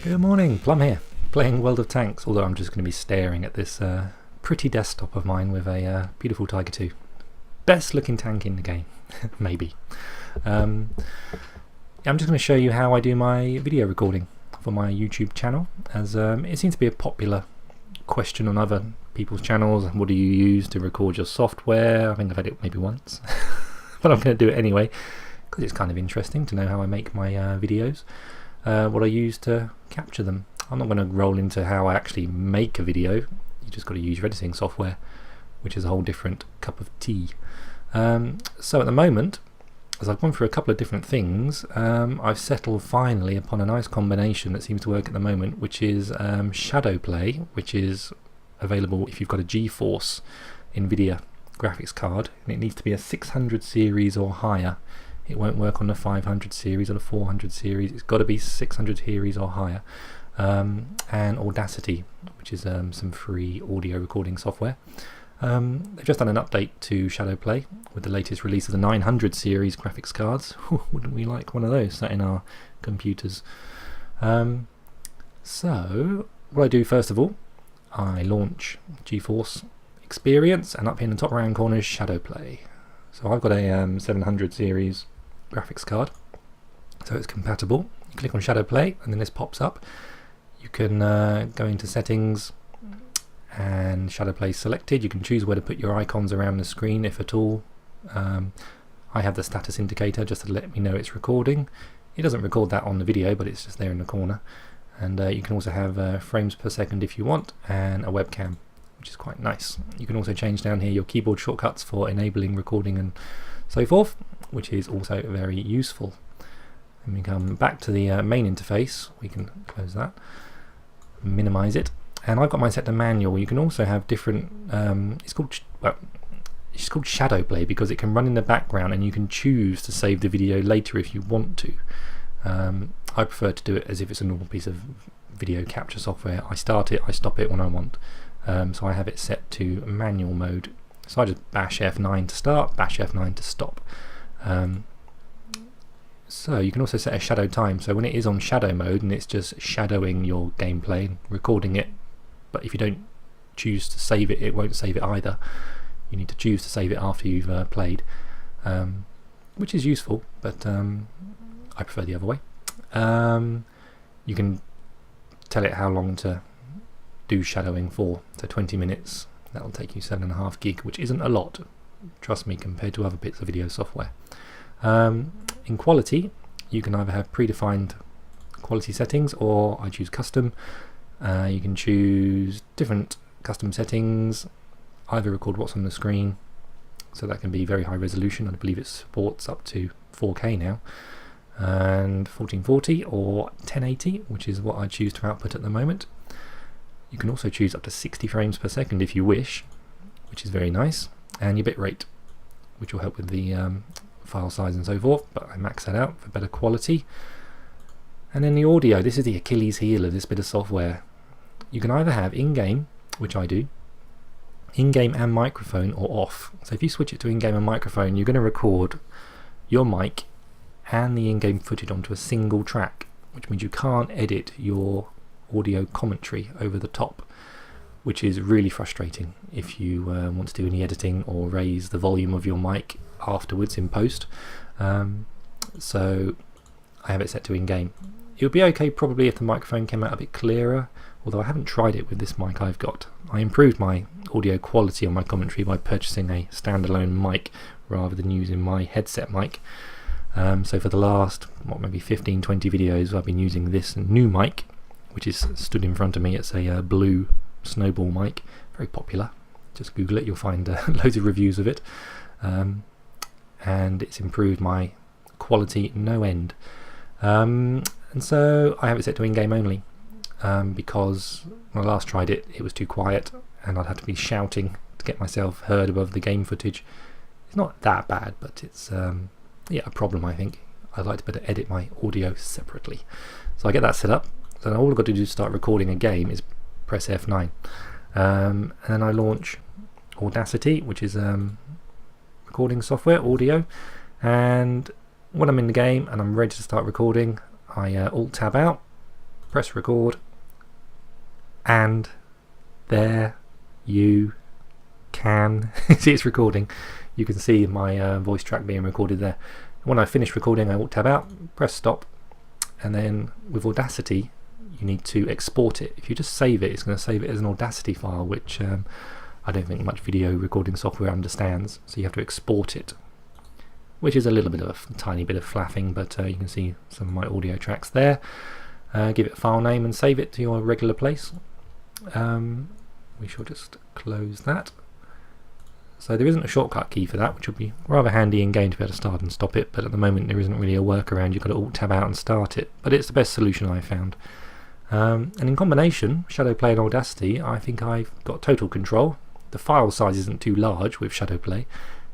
Good morning, Plumb here, playing World of Tanks, although I'm just going to be staring at this pretty desktop of mine with a beautiful Tiger 2. Best looking tank in the game, maybe. I'm just going to show you how I do my video recording for my YouTube channel, as it seems to be a popular question on other people's channels. What do you use to record your software? I think I've had it maybe once, but I'm going to do it anyway, because it's kind of interesting to know how I make my videos. What I use to capture them. I'm not going to roll into how I actually make a video. You just got to use your editing software, which is a whole different cup of tea. So at the moment, as I've gone through a couple of different things, I've settled finally upon a nice combination that seems to work at the moment, which is shadow play, which is available if you've got a GeForce NVIDIA graphics card, and it needs to be a 600 series or higher. It won't work on the 500 series or the 400 series. It's got to be 600 series or higher. And Audacity, which is some free audio recording software. They've just done an update to Shadow Play with the latest release of the 900 series graphics cards. Wouldn't we like one of those sat in our computers? So what I do first of all, I launch GeForce Experience, and up here in the top right hand corner is Shadow Play. So I've got a 700 series graphics card, so it's compatible. You click on Shadow Play and then this pops up. You can go into settings and Shadow Play selected. You can choose where to put your icons around the screen, if at all. I have the status indicator just to let me know it's recording. It doesn't record that on the video, but it's just there in the corner. And you can also have frames per second if you want, and a webcam, which is quite nice. You can also change down here your keyboard shortcuts for enabling recording and so forth, which is also very useful. And we come back to the main interface. We can close that, minimize it, and I've got mine set to manual. You can also have different, it's called Shadow Play because it can run in the background and you can choose to save the video later if you want to. I prefer to do it as if it's a normal piece of video capture software. I start it, I stop it when I want. So I have it set to manual mode. So I just bash F9 to start, bash F9 to stop. So you can also set a shadow time. So when it is on shadow mode and it's just shadowing your gameplay and recording it, but if you don't choose to save it, it won't save it either. You need to choose to save it after you've played, which is useful, but I prefer the other way. You can tell it how long to do shadowing for, so 20 minutes. That'll take you 7.5 gig, which isn't a lot, trust me, compared to other bits of video software. In quality, you can either have predefined quality settings, or I choose custom. You can choose different custom settings, either record what's on the screen, so that can be very high resolution. I believe it supports up to 4K now, and 1440 or 1080, which is what I choose to output at the moment. You can also choose up to 60 frames per second if you wish, which is very nice, and your bitrate, which will help with the file size and so forth, but I max that out for better quality. And then the audio, this is the Achilles heel of this bit of software. You can either have in-game, which I do, in-game and microphone, or off. So if you switch it to in-game and microphone, you're going to record your mic and the in-game footage onto a single track, which means you can't edit your audio commentary over the top, which is really frustrating if you want to do any editing or raise the volume of your mic afterwards in post. So I have it set to in-game. It would be okay probably if the microphone came out a bit clearer, although I haven't tried it with this mic I've got. I improved my audio quality on my commentary by purchasing a standalone mic rather than using my headset mic. So for the last maybe 15-20 videos I've been using this new mic, which is stood in front of me. It's a blue snowball mic, very popular. Just Google it, you'll find loads of reviews of it, and it's improved my quality no end. And so I have it set to in-game only, because when I last tried it, it was too quiet and I'd have to be shouting to get myself heard above the game footage. It's not that bad, but it's a problem, I think. I'd like to better edit my audio separately. So I get that set up. So now all I've got to do to start recording a game is press F9. And then I launch Audacity, which is recording software, audio. And when I'm in the game and I'm ready to start recording, I Alt-Tab out, press record, and there you can see it's recording. You can see my voice track being recorded there. When I finish recording, I will tab out, press stop, and then with Audacity you need to export it. If you just save it, it's going to save it as an Audacity file, which I don't think much video recording software understands, so you have to export it, which is a little bit of a tiny bit of flapping, but you can see some of my audio tracks there. Give it a file name and save it to your regular place. We shall just close that. So there isn't a shortcut key for that, which would be rather handy in game to be able to start and stop it, but at the moment there isn't really a workaround. You've got to Alt tab out and start it, but it's the best solution I've found. And in combination, Shadowplay and Audacity, I think I've got total control. The file size isn't too large with Shadowplay,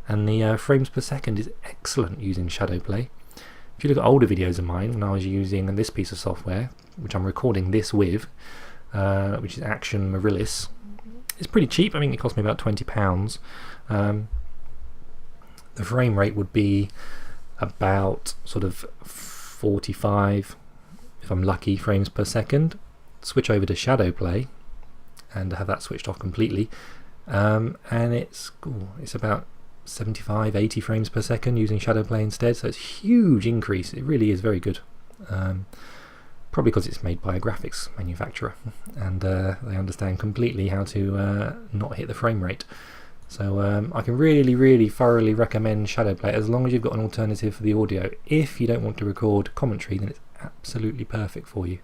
and the frames per second is excellent using Shadowplay. If you look at older videos of mine, when I was using this piece of software, which I'm recording this with, which is Action Marillis, it's pretty cheap. I think it cost me about £20. The frame rate would be about sort of 45, if I'm lucky, frames per second. Switch over to Shadowplay and have that switched off completely, and it's about 75, 80 frames per second using Shadowplay instead, so it's a huge increase. It really is very good. Probably because it's made by a graphics manufacturer, and they understand completely how to not hit the frame rate. So I can really thoroughly recommend Shadowplay, as long as you've got an alternative for the audio. If you don't want to record commentary, then it's absolutely perfect for you.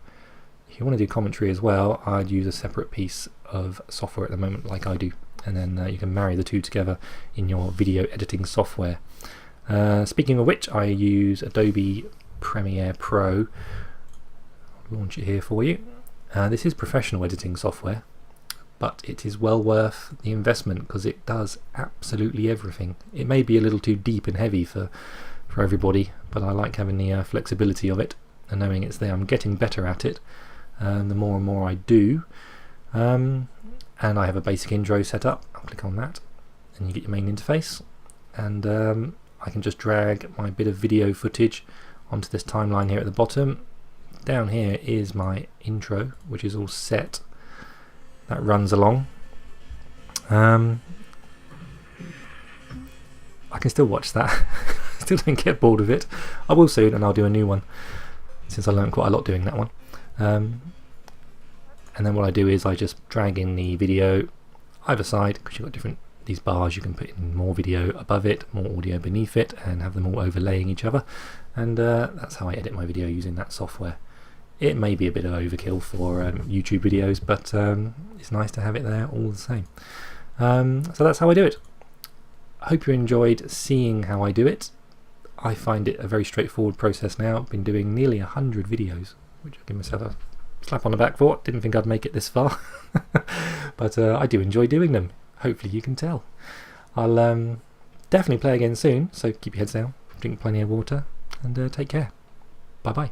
If you want to do commentary as well, I'd use a separate piece of software at the moment, like I do, and then you can marry the two together in your video editing software. Speaking of which, I use Adobe Premiere Pro. I'll launch it here for you. This is professional editing software, but it is well worth the investment because it does absolutely everything. It may be a little too deep and heavy for everybody, but I like having the flexibility of it and knowing it's there. I'm getting better at it the more and more I do. And I have a basic intro set up. I'll click on that and you get your main interface, and I can just drag my bit of video footage onto this timeline here at the bottom. Down here is my intro, which is all set. That runs along. I can still watch that. Still don't get bored of it. I will soon, and I'll do a new one, since I learned quite a lot doing that one. And then what I do is I just drag in the video either side, because you've got these bars. You can put in more video above it, more audio beneath it, and have them all overlaying each other. And that's how I edit my video using that software. It may be a bit of overkill for YouTube videos, but it's nice to have it there all the same. So that's how I do it. I hope you enjoyed seeing how I do it. I find it a very straightforward process now. I've been doing nearly 100 videos, which I give myself a slap on the back for. Didn't think I'd make it this far, but I do enjoy doing them. Hopefully you can tell. I'll definitely play again soon, so keep your heads down, drink plenty of water, and take care. Bye bye.